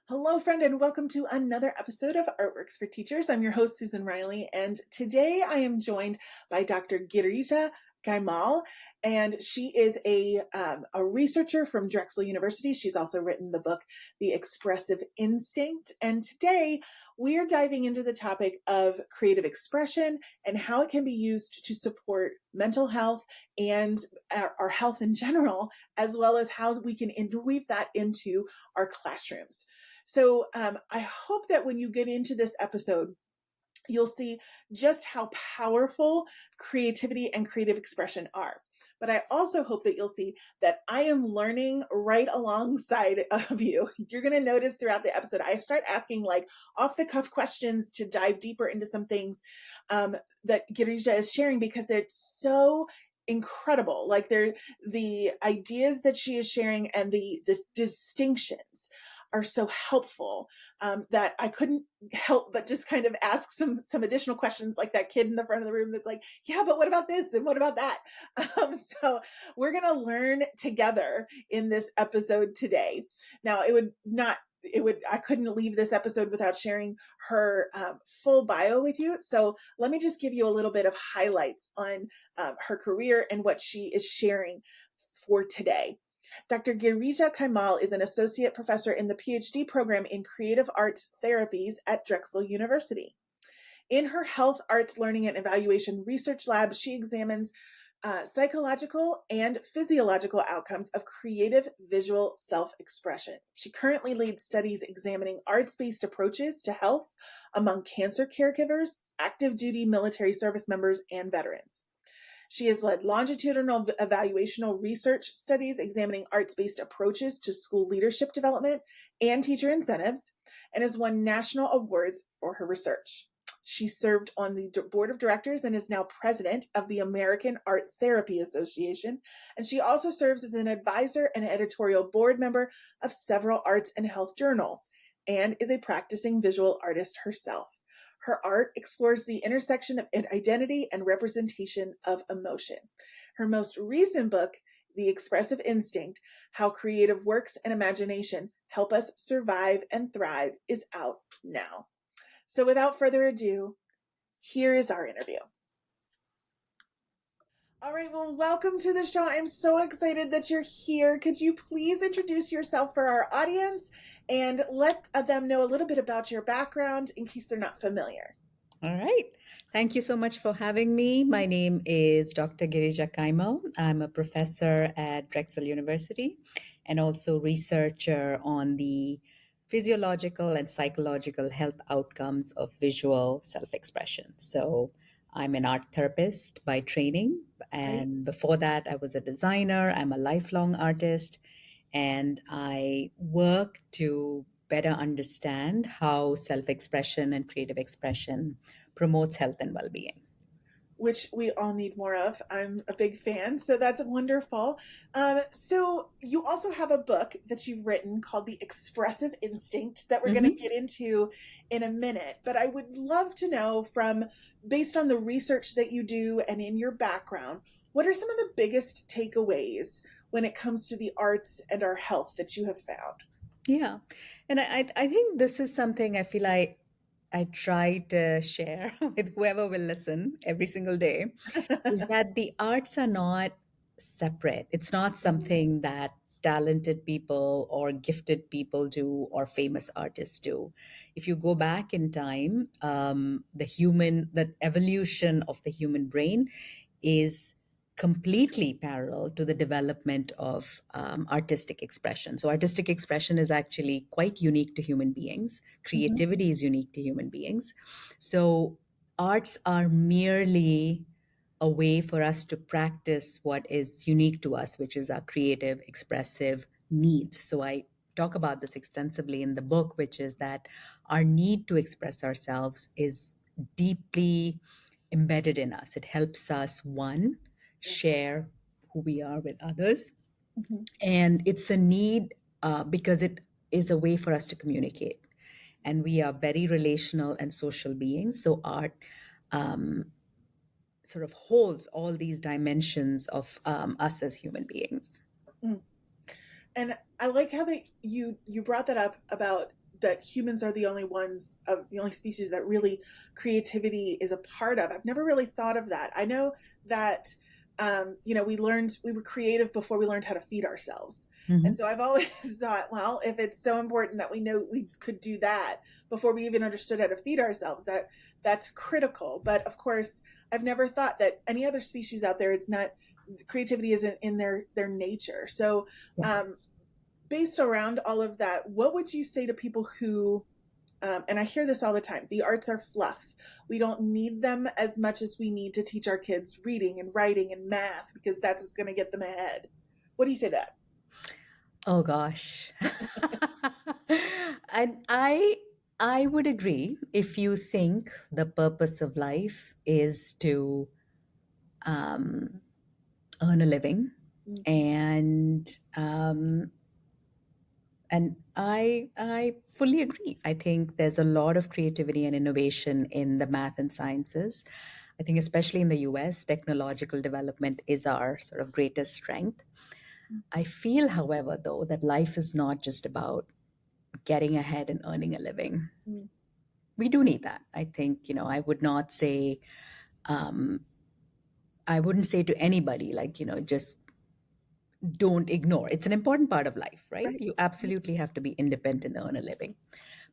Hello, friend, and welcome to another episode of Artworks for Teachers. I'm your host, Susan Riley, and today I am joined by Dr. Girija Kaimal, and she is a researcher from Drexel University. She's also written the book, The Expressive Instinct, and today we are diving into the topic of creative expression and how it can be used to support mental health and our health in general, as well as how we can interweave that into our classrooms. So I hope that when you get into this episode, you'll see just how powerful creativity and creative expression are. But I also hope that you'll see that I am learning right alongside of you. You're going to notice throughout the episode, I start asking like off the cuff questions to dive deeper into some things that Girija is sharing because they're so incredible. Like the ideas that she is sharing and the distinctions are so helpful that I couldn't help but just kind of ask some additional questions, like that kid in the front of the room that's like, yeah, but what about this and what about that? So we're going to learn together in this episode today. Now, I couldn't leave this episode without sharing her full bio with you. So let me just give you a little bit of highlights on her career and what she is sharing for today. Dr. Girija Kaimal is an associate professor in the PhD program in creative arts therapies at Drexel University. In her health, arts, learning, and evaluation research lab, she examines psychological and physiological outcomes of creative visual self-expression. She currently leads studies examining arts-based approaches to health among cancer caregivers, active duty military service members, and veterans. She has led longitudinal evaluational research studies examining arts-based approaches to school leadership development and teacher incentives, and has won national awards for her research. She served on the board of directors and is now president of the American Art Therapy Association, and she also serves as an advisor and editorial board member of several arts and health journals, and is a practicing visual artist herself. Her art explores the intersection of identity and representation of emotion. Her most recent book, The Expressive Instinct, How Creative Works and Imagination Help Us Survive and Thrive, is out now. So without further ado, here is our interview. All right, well, welcome to the show. I'm so excited that you're here. Could you please introduce yourself for our audience and let them know a little bit about your background in case they're not familiar? All right. Thank you so much for having me. My name is Dr. Girija Kaimal. I'm a professor at Drexel University and also researcher on the physiological and psychological health outcomes of visual self-expression. So I'm an art therapist by training. Great. And before that, I was a designer. I'm a lifelong artist. And I work to better understand how self expression and creative expression promotes health and well being. Which we all need more of. I'm a big fan, so that's wonderful. So you also have a book that you've written called The Expressive Instinct that we're going to Mm-hmm. get into in a minute. But I would love to know based on the research that you do and in your background, what are some of the biggest takeaways when it comes to the arts and our health that you have found? Yeah. And I think this is something I feel I try to share with whoever will listen every single day is that the arts are not separate. It's not something that talented people or gifted people do or famous artists do. If you go back in time, the evolution of the human brain is completely parallel to the development of artistic expression. So, artistic expression is actually quite unique to human beings. Mhm. Creativity is unique to human beings. So, arts are merely a way for us to practice what is unique to us, which is our creative, expressive needs. So, I talk about this extensively in the book, which is that our need to express ourselves is deeply embedded in us. It helps us, one, Yeah. share who we are with others. Mhm. And it's a need because it is a way for us to communicate. And we are very relational and social beings. So art sort of holds all these dimensions of us as human beings. Mm. And I like how you brought that up about that humans are the only species that really creativity is a part of. I've never really thought of that. I know that we were creative before we learned how to feed ourselves. And Mhm. so I've always thought, well, if it's so important that we know we could do that before we even understood how to feed ourselves, that's critical. But of course, I've never thought that any other species out there, it's not, creativity isn't in their nature. So Yeah. based around all of that, what would you say to people who, and I hear this all the time, the arts are fluff. We don't need them as much as we need to teach our kids reading and writing and math because that's what's going to get them ahead. What do you say to that? Oh gosh. And I would agree if you think the purpose of life is to um, earn a living, and I fully agree. I think there's a lot of creativity and innovation in the math and sciences. I think especially in the US, technological development is our sort of greatest strength. I feel, however, though, that life is not just about getting ahead and earning a living. Mm-hmm. We do need that. I think, I would not say, um, I wouldn't say to anybody, like, just don't ignore. It's an important part of life, right? Right. You absolutely have to be independent and earn a living.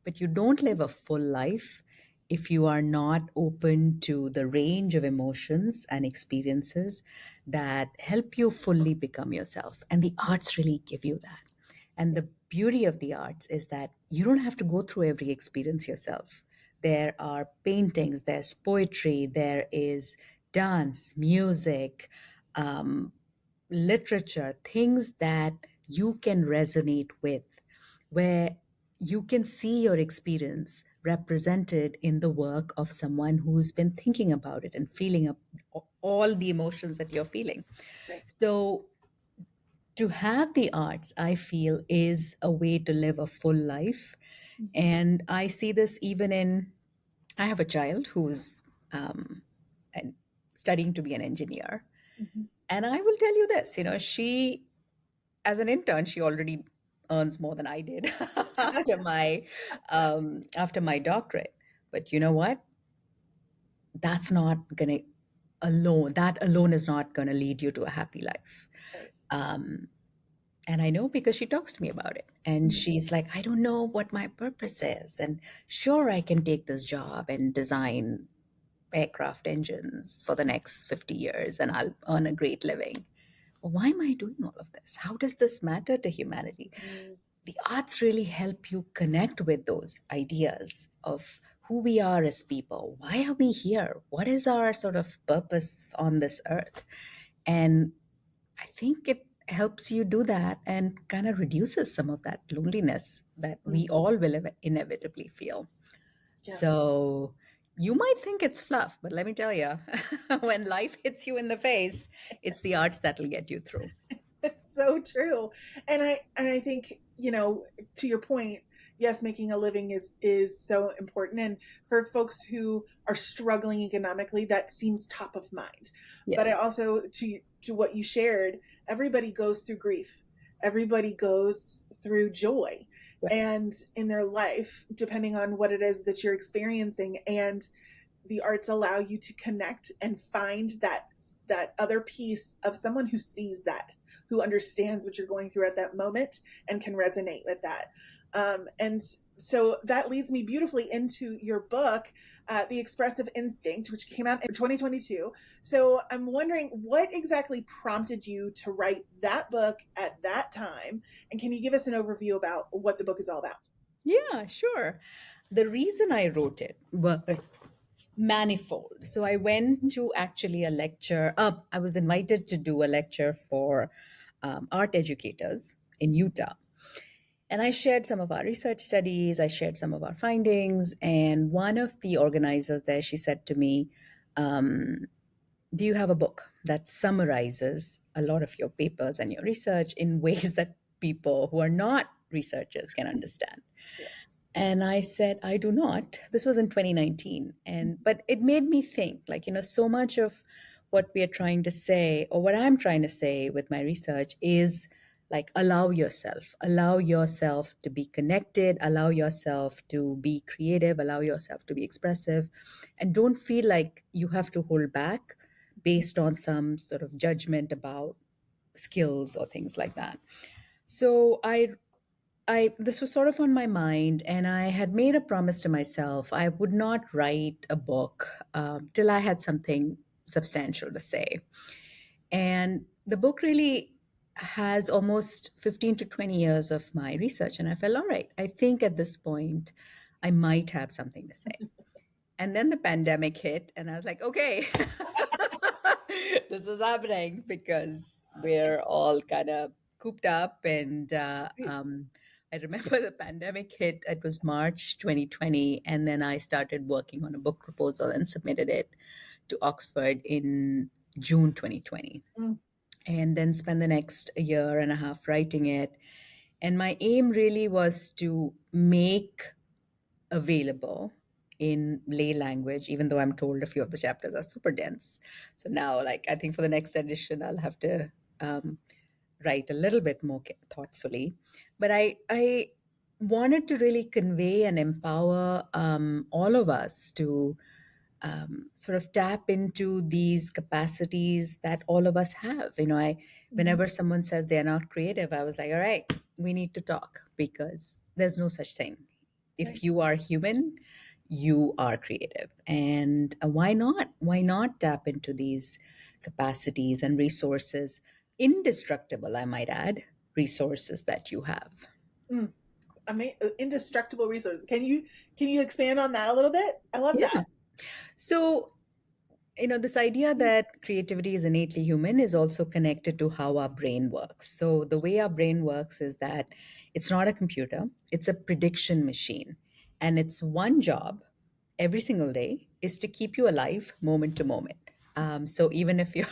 But you don't live a full life if you are not open to the range of emotions and experiences that help you fully become yourself. And the arts really give you that. And Yeah. the beauty of the arts is that you don't have to go through every experience yourself. There are paintings, there's poetry, there is dance, music, um, literature, things that you can resonate with, where you can see your experience represented in the work of someone who's been thinking about it and feeling all the emotions that you're feeling. Right. So, to have the arts, I feel, is a way to live a full life. Mm-hmm. And I see this even in, I have a child who's um, an- studying to be an engineer. Mm-hmm. And I will tell you this, she, as an intern, she already earns more than I did after my doctorate. But you know what? That's not gonna alone. That alone is not gonna lead you to a happy life. Right. Um, and I know because she talks to me about it. And Mm-hmm. she's like, I don't know what my purpose is. And sure, I can take this job and design aircraft engines for the next 50 years and I'll earn a great living. Why am I doing all of this? How does this matter to humanity? The arts really help you connect with those ideas of who we are as people. Why are we here? What is our sort of purpose on this earth? And I think it helps you do that and kind of reduces some of that loneliness that we Mm-hmm. all will inevitably feel. Yeah. So you might think it's fluff, but let me tell you, when life hits you in the face, it's the arts that'll get you through. It's so true. And I think, to your point, yes, making a living is so important. And for folks who are struggling economically, that seems top of mind. But I Yes. also, to what you shared, everybody goes through grief. Everybody goes through joy Right. and in their life, depending on what it is that you're experiencing. And the arts allow you to connect and find that other piece of someone who sees that, who understands what you're going through at that moment and can resonate with that. And so that leads me beautifully into your book, The Expressive Instinct, which came out in 2022. So I'm wondering what exactly prompted you to write that book at that time? And can you give us an overview about what the book is all about? Yeah, sure. The reason I wrote it was manifold. So I went to actually a lecture. I was invited to do a lecture for art educators in Utah. And I shared some of our research studies, I shared some of our findings. And one of the organizers there, she said to me, um, do you have a book that summarizes a lot of your papers and your research in ways that people who are not researchers can understand? Yes. And I said, I do not. This was in 2019. But it made me think, like, so much of what we are trying to say, or what I'm trying to say with my research is Like, allow yourself to be connected, allow yourself to be creative, allow yourself to be expressive, and don't feel like you have to hold back based on some sort of judgment about skills or things like that. So I this was sort of on my mind, and I had made a promise to myself I would not write a book till I had something substantial to say. And the book really has almost 15 to 20 years of my research, and I felt, all right, I think at this point I might have something to say. And then the pandemic hit, and I was like, okay, this is happening because we're all kind of cooped up. And I remember the pandemic hit, it was March 2020. And then I started working on a book proposal and submitted it to Oxford in June 2020. Mm, And then spent the next year and a half writing it. And my aim really was to make available in lay language, even though I'm told a few of the chapters are super dense. So now, like, I think for the next edition, I'll have to um, write a little bit more thoughtfully. But I wanted to really convey and empower all of us to sort of tap into these capacities that all of us have. mhm, Whenever someone says they're not creative, I was like, all right, we need to talk because there's no such thing. right. If you are human, you are creative. And why not? Why not tap into these capacities and resources, indestructible, I might add, resources that you have? Mm. Indestructible resources. Can you expand on that a little bit? I love Yeah. that. So, this idea that creativity is innately human is also connected to how our brain works. So the way our brain works is that it's not a computer, it's a prediction machine, and its one job every single day is to keep you alive moment to moment. So even if you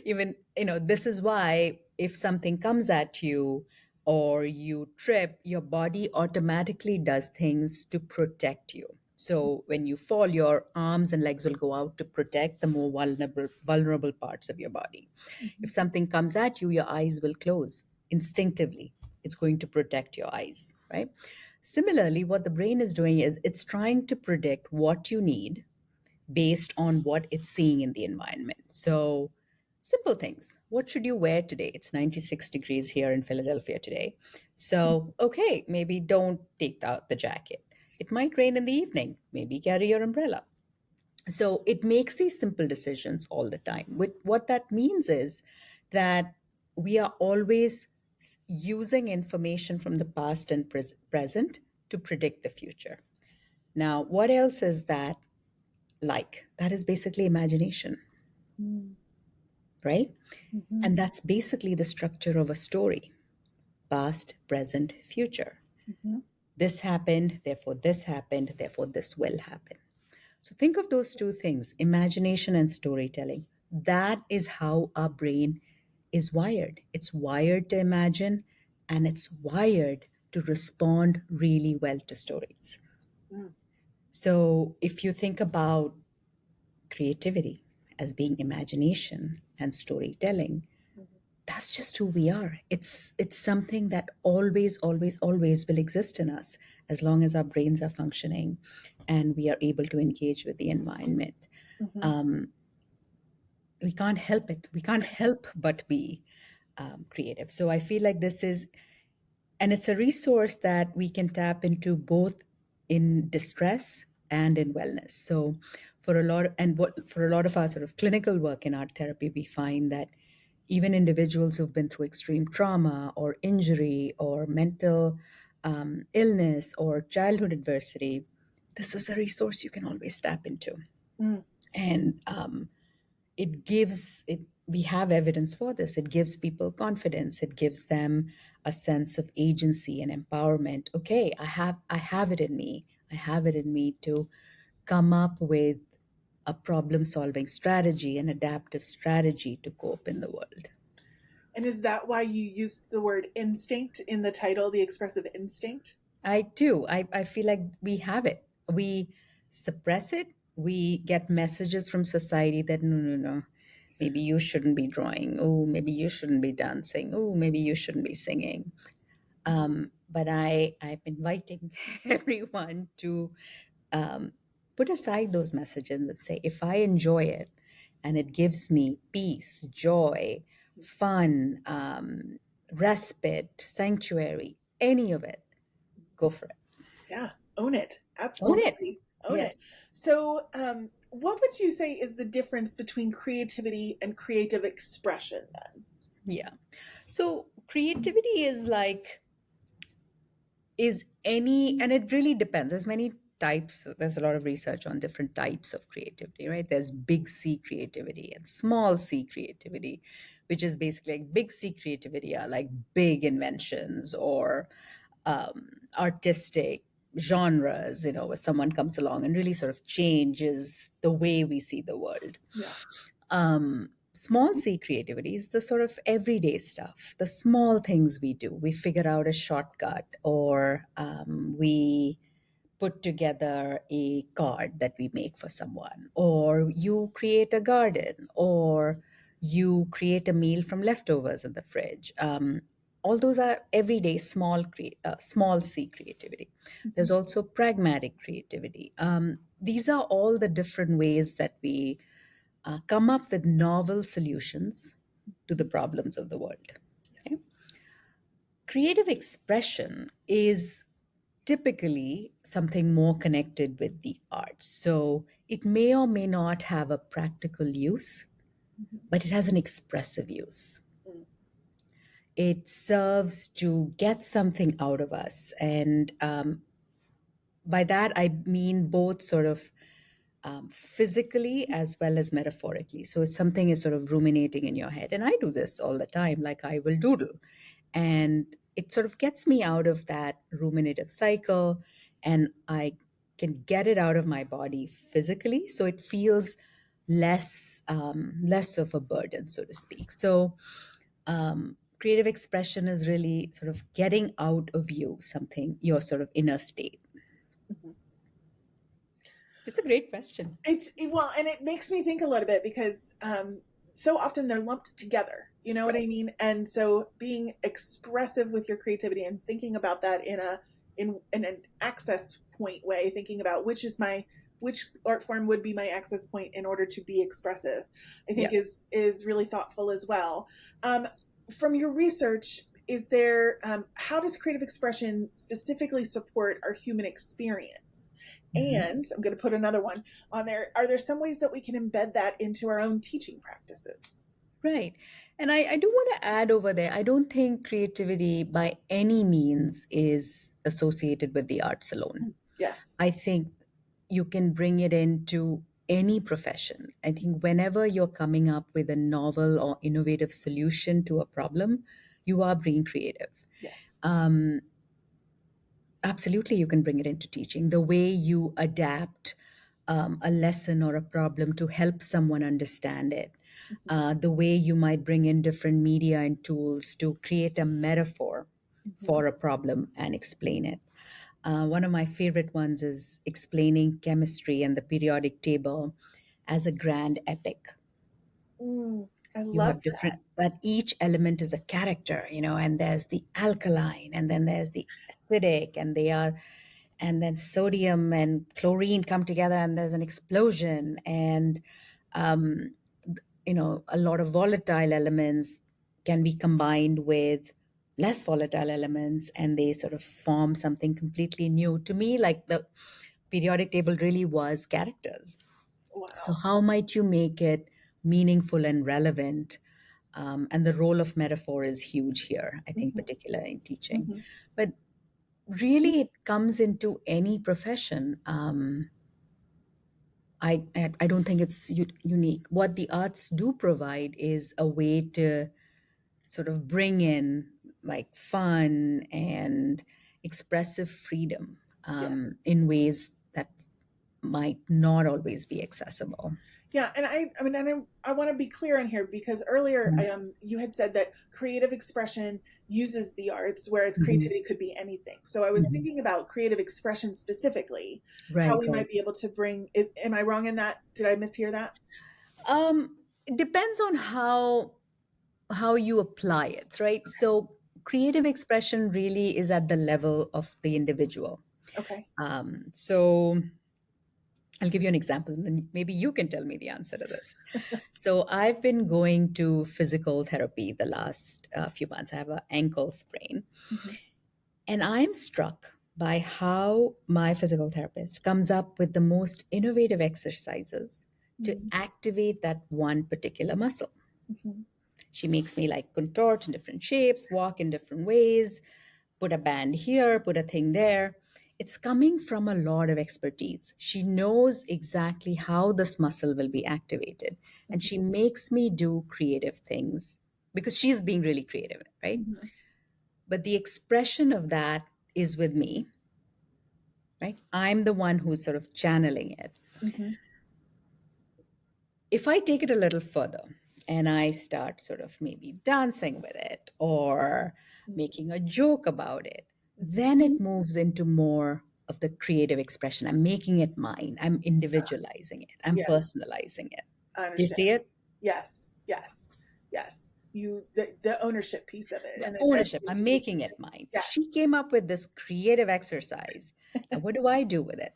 even this is why if something comes at you or you trip, your body automatically does things to protect you. So when you fall, your arms and legs will go out to protect the more vulnerable parts of your body. If Mhm, something comes at you, your eyes will close instinctively. It's going to protect your eyes, right? Similarly, what the brain is doing is it's trying to predict what you need based on what it's seeing in the environment. So, simple things. What should you wear today? It's 96 degrees here in Philadelphia today. So, okay, maybe don't take out the jacket. It might rain in the evening. Maybe carry your umbrella. So, it makes these simple decisions all the time. What that means is that we are always using information from the past and present to predict the future. Now, what else is that like? That is basically imagination, mm, right? mhm, And that's basically the structure of a story: past, present, future. mhm, This happened, therefore, this will happen. So think of those two things: imagination and storytelling. That is how our brain is wired. It's wired to imagine and it's wired to respond really well to stories. mm, So if you think about creativity as being imagination and storytelling, mhm, that's just who we are. It's something that always will exist in us as long as our brains are functioning and we are able to engage with the environment. mhm. um, we can't help it. We can't help but be creative. So I feel like this is, and it's a resource that we can tap into both in distress and in wellness. So for a lot of our sort of clinical work in art therapy, we find that even individuals who've been through extreme trauma or injury or mental illness or childhood adversity, this is a resource you can always tap into. Mm, And it gives it we have evidence for this. It gives people confidence, it gives them a sense of agency and empowerment. Okay, I have it in me, I have it in me to come up with a problem solving strategy, an adaptive strategy to cope in the world. and is that why you used the word instinct in the title, the expressive instinct? I do. I feel like we have it. We suppress it. We get messages from society that no, no, no, maybe you shouldn't be drawing. Oh, maybe you shouldn't be dancing. Oh, maybe you shouldn't be singing. Mhm. But I'm inviting everyone to put aside those messages and say, if I enjoy it and it gives me peace, joy, fun, respite, sanctuary, any of it, go for it. Yeah, own it. Own it. Absolutely. Own it. Yes. So, what would you say is the difference between creativity and creative expression then? Yeah. So creativity is like, is any, and it really depends. There's many types. There's a lot of research on different types of creativity, right? There's big C creativity and small C creativity, which is basically like big C creativity are like big inventions or artistic genres, where someone comes along and really sort of changes the way we see the world. Yeah. Small C creativity is the sort of everyday stuff, the small things we do. We figure out a shortcut, or we put together a card that we make for someone, or you create a garden, or you create a meal from leftovers in the fridge. All those are everyday small C creativity. There's Mhm. also pragmatic creativity. These are all the different ways that we come up with novel solutions to the problems of the world. Okay? Yes. Creative expression is typically something more connected with the arts. So it may or may not have a practical use, Mhm. but it has an expressive use. Mm. It serves to get something out of us. And by that, I mean both sort of physically as well as metaphorically. So it's something is sort of ruminating in your head. And I do this all the time, like I will doodle. And it sort of gets me out of that ruminative cycle, and I can get it out of my body physically. So it feels less of a burden, so to speak. So creative expression is really sort of getting out of you something, your sort of inner state. Mhm. It's a great question. Well, and it makes me think a little bit because so often they're lumped together. You know what I Right. mean? And so being expressive with your creativity and thinking about that in an access point way, thinking about which art form would be my access point in order to be expressive, I think Yeah. is really thoughtful as well. Um, from your research, is there how does creative expression specifically support our human experience? Mhm. And I'm going to put another one on there. Are there some ways that we can embed that into our own teaching practices? Right. And I do want to add over there, I don't think creativity by any means is associated with the arts alone. Yes. I think you can bring it into any profession. I think whenever you're coming up with a novel or innovative solution to a problem, you are being creative. Yes. Um, Absolutely, you can bring it into teaching. The way you adapt a lesson or a problem to help someone understand it, Mhm. the way you might bring in different media and tools to create a metaphor Mhm. for a problem and explain it. One of my favorite ones is explaining chemistry and the periodic table as a grand epic. I You love have different, that. but each element is a character, and there's the alkaline, and then there's the acidic, and then sodium and chlorine come together, and there's an explosion, and um, a lot of volatile elements can be combined with less volatile elements, and they sort of form something completely new. To me, like the periodic table really was characters. So, Wow. how might you make it meaningful and relevant? And the role of metaphor is huge here, I think, Mhm. particularly in teaching. Mhm. But really, it comes into any profession. I don't think it's unique. What the arts do provide is a way to sort of bring in like fun and expressive freedom Yes. in ways that might not always be accessible. Yeah, and I mean, and I want to be clear on here because earlier, Mhm. you had said that creative expression uses the arts, whereas Mhm. creativity could be anything. So I was Mhm. thinking about creative expression specifically, how Right, we right. might be able to bring it. Am I wrong in that? Did I mishear that? Um, It depends on how you apply it, right? So creative expression really is at the level of the individual. Okay. So I'll give you an example, and then maybe you can tell me the answer to this. So I've been going to physical therapy the last few months. I have an ankle sprain, Hmm. and I'm struck by how my physical therapist comes up with the most innovative exercises to activate that one particular muscle. Hmm. She makes me like contort in different shapes, walk in different ways, put a band here, put a thing there. It's coming from a lot of expertise. She knows exactly how this muscle will be activated. And she makes me do creative things because she's being really creative, right? Hmm. But the expression of that is with me, right? I'm the one who's sort of channeling it. Hmm. If I take it a little further and I start sort of maybe dancing with it or making a joke about it, Hmm. then it moves into more of the creative expression. I'm making it mine, I'm individualizing it, I'm Yes, personalizing it. I Do you understand. see it? Yes, yes, yes. The ownership piece of it The and then ownership, I'm educating the making it students. mine. Yes. She came up with this creative exercise. Now, what do I do with it?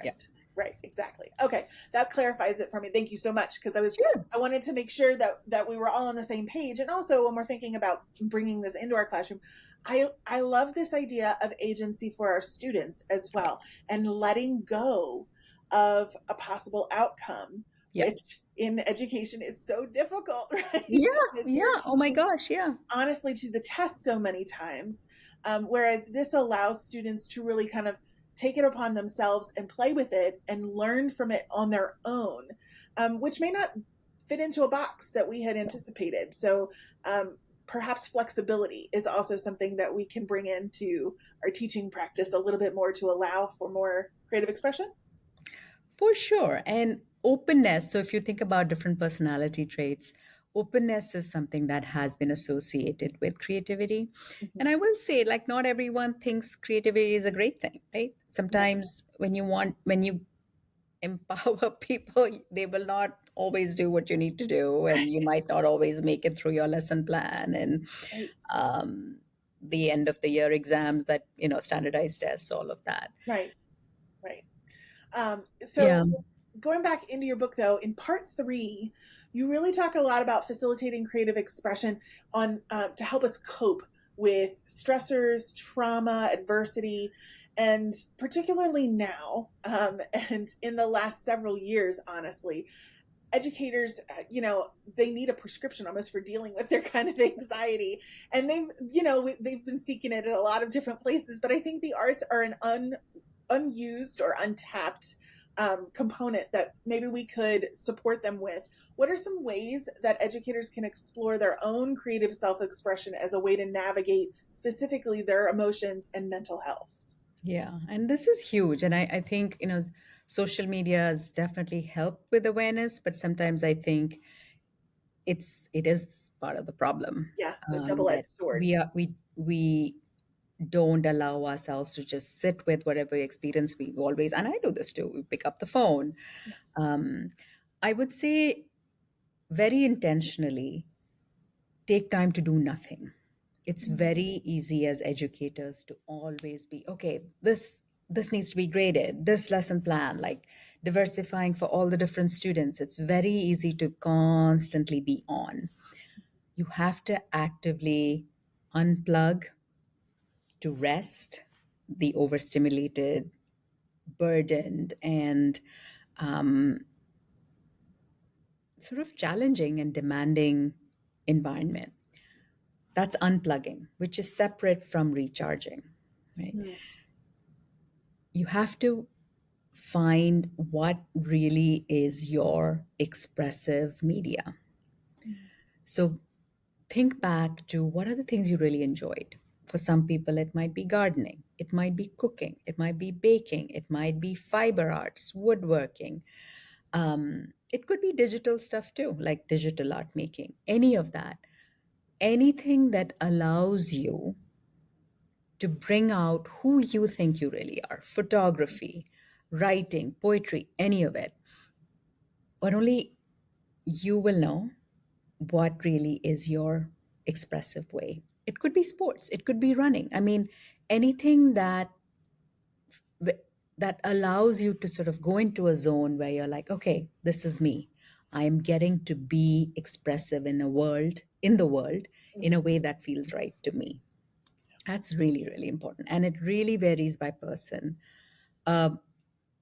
Yeah. Right. Right. Exactly. Okay. That clarifies it for me. Thank you so much. Because Sure. I wanted to make sure that we were all on the same page. And also when we're thinking about bringing this into our classroom, I love this idea of agency for our students as Right. well and letting go of a possible outcome, Yeah. which in education is so difficult, right? Yeah. Because you're Yeah. Oh my teaching gosh. Yeah. honestly to the test so many times. Whereas this allows students to really kind of take it upon themselves and play with it and learn from it on their own, which may not fit into a box that we had anticipated. So perhaps flexibility is also something that we can bring into our teaching practice a little bit more to allow for more creative expression. For sure. And openness. So, if you think about different personality traits, openness is something that has been associated with creativity. And Mhm. I will say, like, not everyone thinks creativity is a great thing, right? Right, Sometimes when you empower people, they will not always do what you need to do. And you might not always make it through your lesson plan and right, um, the end of the year exams that, standardized tests, all of that. right, right. Yeah. So going back into your book though, in part three, you really talk a lot about facilitating creative expression on to help us cope with stressors, trauma, adversity, and particularly now, and in the last several years, honestly, educators, they need a prescription almost for dealing with their kind of anxiety, and they've been seeking it at a lot of different places. But I think the arts are an unused or untapped component that maybe we could support them with. What are some ways that educators can explore their own creative self expression as a way to navigate specifically their emotions and mental health? Yeah, and this is huge. And I think, social media has definitely helped with awareness, but sometimes I think it is part of the problem Yeah, it's a double edged that sword. we don't allow ourselves to just sit with whatever experience we always, and I do this too, we pick up the phone. Yeah. Um, I would say very intentionally take time to do nothing. It's Mm. very easy as educators to always be okay, this needs to be graded, this lesson plan, like diversifying for all the different students. It's very easy to constantly be on. You have to actively unplug, to rest the overstimulated, burdened, and um, sort of challenging and demanding environment. That's unplugging, which is separate from recharging, right? Mm. You have to find what really is your expressive media. So think back to what are the things you really enjoyed. For some people, it might be gardening, it might be cooking, it might be baking, it might be fiber arts, woodworking. It could be digital stuff too, like digital art making, any of that. Anything that allows you to bring out who you think you really are, photography, writing, poetry, any of it. But only you will know what really is your expressive way. It could be sports, it could be running. I mean, anything that allows you to sort of go into a zone where you're like, okay, this is me. I am getting to be expressive in the world, in a Mhm. way that feels right to me. That's really, really important. And it really varies by person. Uh,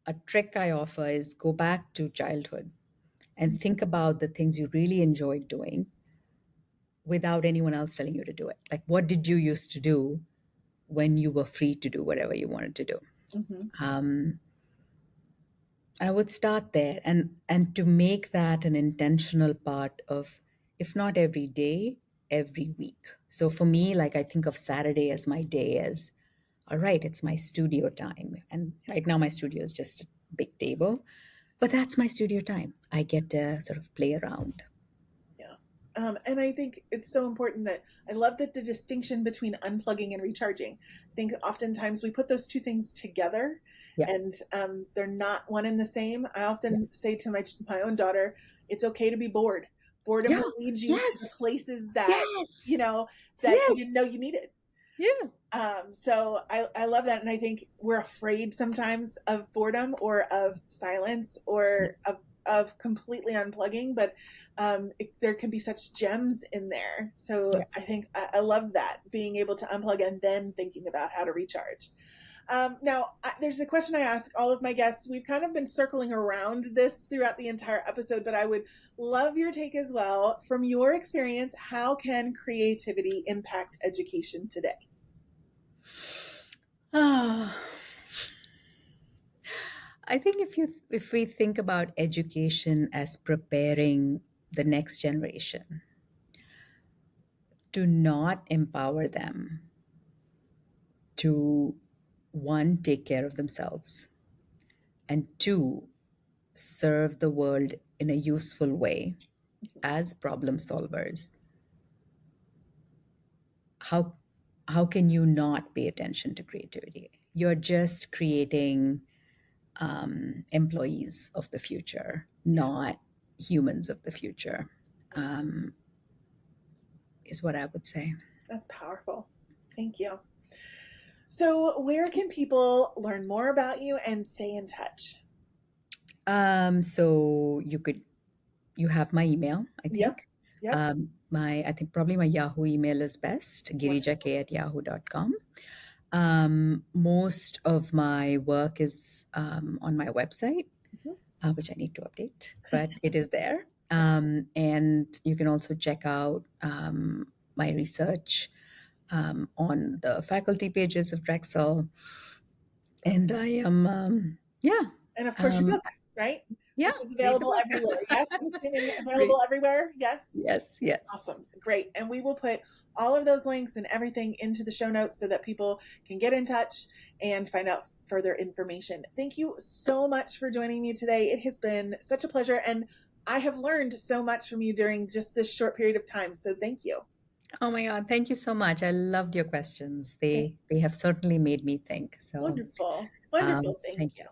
a trick I offer is go back to childhood and think about the things you really enjoyed doing without anyone else telling you to do it. Like, what did you used to do when you were free to do whatever you wanted to do? Mhm. Um, I would start there, and to make that an intentional part of, if not every day, every week. So for me, like I think of Saturday as my day as, all right, it's my studio time. And right now my studio is just a big table, but that's my studio time. I get to sort of play around. Yeah. And I think it's so important that I love that the distinction between unplugging and recharging. I think oftentimes we put those two things together Yeah. and they're not one and the same. I Yeah. often say to my own daughter, it's okay to be bored. Boredom Yeah. will lead you to the Yes. places that, Yes. you know, that you didn't Yes. know you needed. Yeah. So I love that. And I think we're afraid sometimes of boredom or of silence Yeah. or of completely unplugging, but there can be such gems in there. So Yeah. I think I love that, being able to unplug and then thinking about how to recharge. Now, there's a question I ask all of my guests. We've kind of been circling around this throughout the entire episode, but I would love your take as well. From your experience, how can creativity impact education today? Ah, I think if we think about education as preparing the next generation, to not empower them to, one, take care of themselves, and two, serve the world in a useful way as problem solvers, how how can you not pay attention to creativity? You're just creating employees of the future, Yeah. not humans of the future, um, is what I would say. That's powerful. Thank you. So, where can people learn more about you and stay in touch? So you have my email, I Yep. think. Yep. I think probably my Yahoo email is best, Wonderful. girijak@yahoo.com. Most of my work is on my website, Mhm. which I need to update, but it is there. And you can also check out my research on the faculty pages of Drexel. And I am, yeah, And of course, your um, book, right? yeah, Which is read the available book. everywhere. Yes. I'm assuming Read. available everywhere. Yes. Yes, yes. Awesome. Great. And we will put all of those links and everything into the show notes so that people can get in touch and find out further information. Thank you so much for joining me today. It has been such a pleasure. And I have learned so much from you during just this short period of time. So thank you. Oh my God, thank you so much. I loved your questions. Thank- They have certainly made me think. So Wonderful. Wonderful. Thank thank you. you.